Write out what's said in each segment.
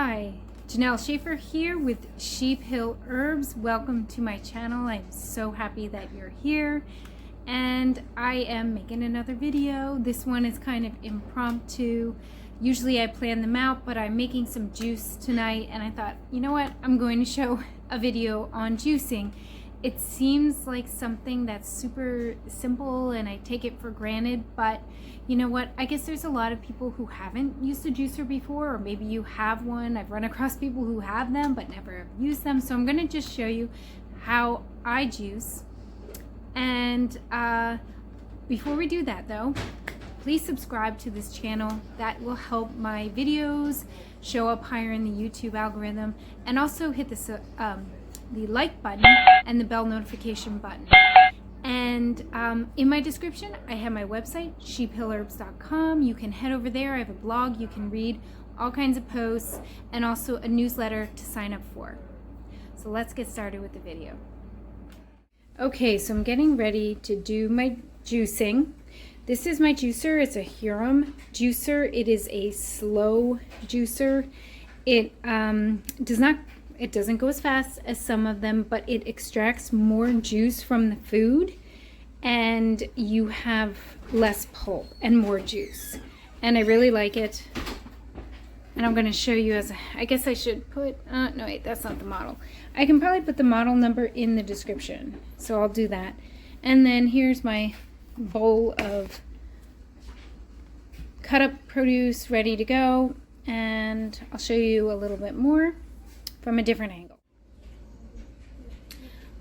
Hi, Janelle Schaefer here with Sheep Hill Herbs. Welcome to my channel. I'm so happy that you're here, and I am making another video. This one is kind of impromptu. Usually I plan them out, but I'm making some juice tonight, and I thought, you know what, I'm going to show a video on juicing. It seems like something that's super simple and I take it for granted, but you know what? I guess there's a lot of people who haven't used a juicer before, or maybe you have one. I've run across people who have them but never have used them. So I'm going to just show you how I juice. And before we do that though, please subscribe to this channel. That will help my videos show up higher in the YouTube algorithm, and also hit the like button and the bell notification button. And in my description I have my website, sheephillherbs.com. You can head over there. I have a blog. You can read all kinds of posts and also a newsletter to sign up for. So let's get started with the video. Okay, so I'm getting ready to do my juicing. This is my juicer. It's a Hurom juicer. It is a slow juicer. It doesn't go as fast as some of them, but it extracts more juice from the food, and you have less pulp and more juice. And I really like it. And I'm going to show you I guess I should put, no wait, that's not the model. I can probably put the model number in the description, so I'll do that. And then here's my bowl of cut up produce ready to go, and I'll show you a little bit more from a different angle.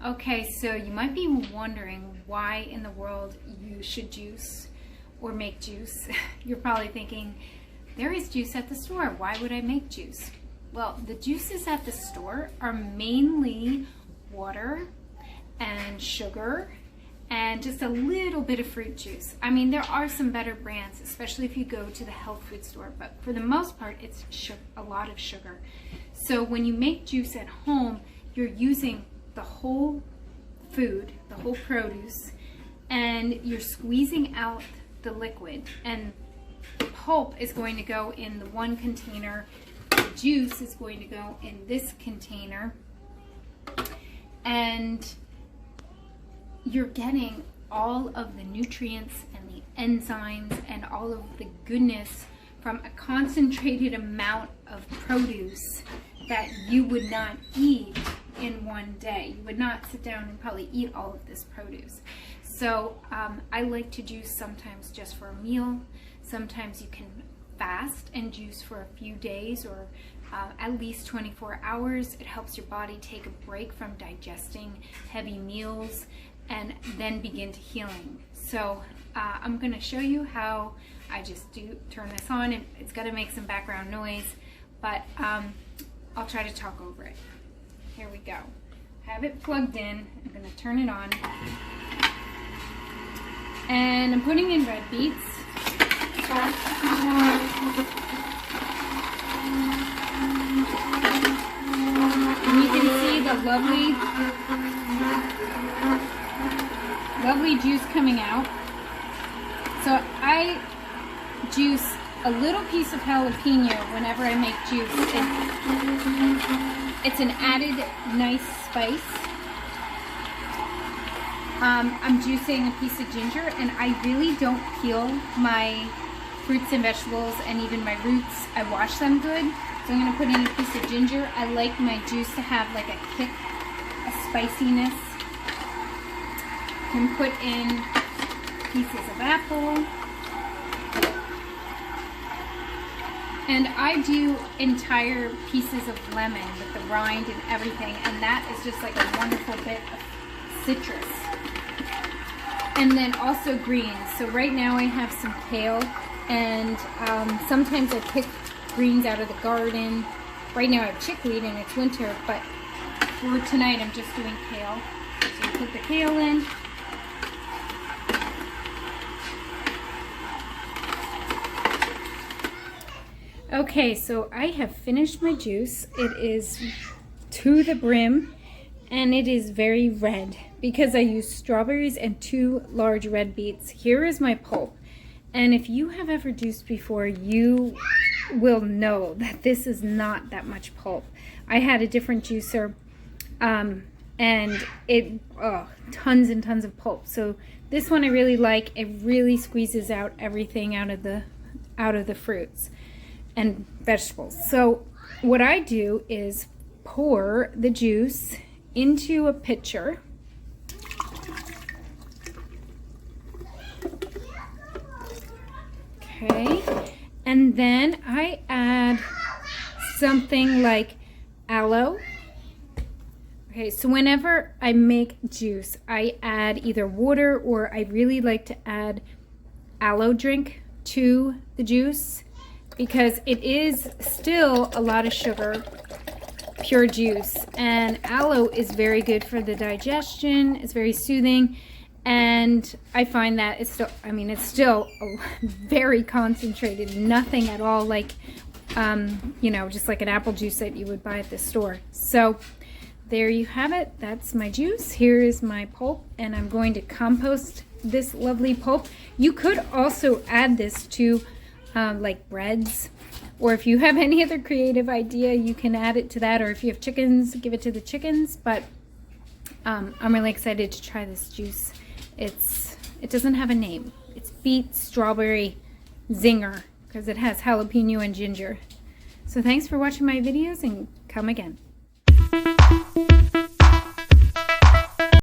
Okay, so you might be wondering why in the world you should juice or make juice. You're probably thinking, there is juice at the store, why would I make juice? Well, the juices at the store are mainly water and sugar and just a little bit of fruit juice. I mean, there are some better brands, especially if you go to the health food store, but for the most part, it's a lot of sugar. So when you make juice at home, you're using the whole food, the whole produce, and you're squeezing out the liquid, and the pulp is going to go in the one container, the juice is going to go in this container, and you're getting all of the nutrients and the enzymes and all of the goodness from a concentrated amount of produce that you would not eat in one day. You would not sit down and probably eat all of this produce. So I like to juice sometimes just for a meal. Sometimes you can fast and juice for a few days, or at least 24 hours. It helps your body take a break from digesting heavy meals and then begin to healing. So I'm going to show you how I just turn this on, and it's going to make some background noise, but I'll try to talk over it. Here we go. I have it plugged in. I'm going to turn it on. And I'm putting in red beets. And you can see the lovely juice coming out. So I juice a little piece of jalapeno whenever I make juice. It's an added nice spice. I'm juicing a piece of ginger, and I really don't peel my fruits and vegetables and even my roots. I wash them good. So I'm going to put in a piece of ginger. I like my juice to have like a kick, a spiciness. You can put in pieces of apple. And I do entire pieces of lemon with the rind and everything, and that is just like a wonderful bit of citrus. And then also greens. So right now I have some kale, and sometimes I pick greens out of the garden. Right now I have chickweed and it's winter, but for tonight I'm just doing kale. So you put the kale in. Okay, so I have finished my juice. It is to the brim, and it is very red because I used strawberries and 2 large red beets. Here is my pulp. And if you have ever juiced before, you will know that this is not that much pulp. I had a different juicer, and it, tons and tons of pulp. So this one I really like. It really squeezes out everything out of the fruits and vegetables. So what I do is pour the juice into a pitcher. Okay, and then I add something like aloe. Okay, so whenever I make juice, I add either water, or I really like to add aloe drink to the juice because it is still a lot of sugar, pure juice, and aloe is very good for the digestion. It's very soothing. And I find that it's still, it's still very concentrated, nothing at all like, just like an apple juice that you would buy at the store. So there you have it. That's my juice. Here is my pulp, and I'm going to compost this lovely pulp. You could also add this to like breads, or if you have any other creative idea, you can add it to that, or if you have chickens, give it to the chickens. But I'm really excited to try this juice. It doesn't have a name. It's beet strawberry zinger because it has jalapeno and ginger. So thanks for watching my videos, and come again.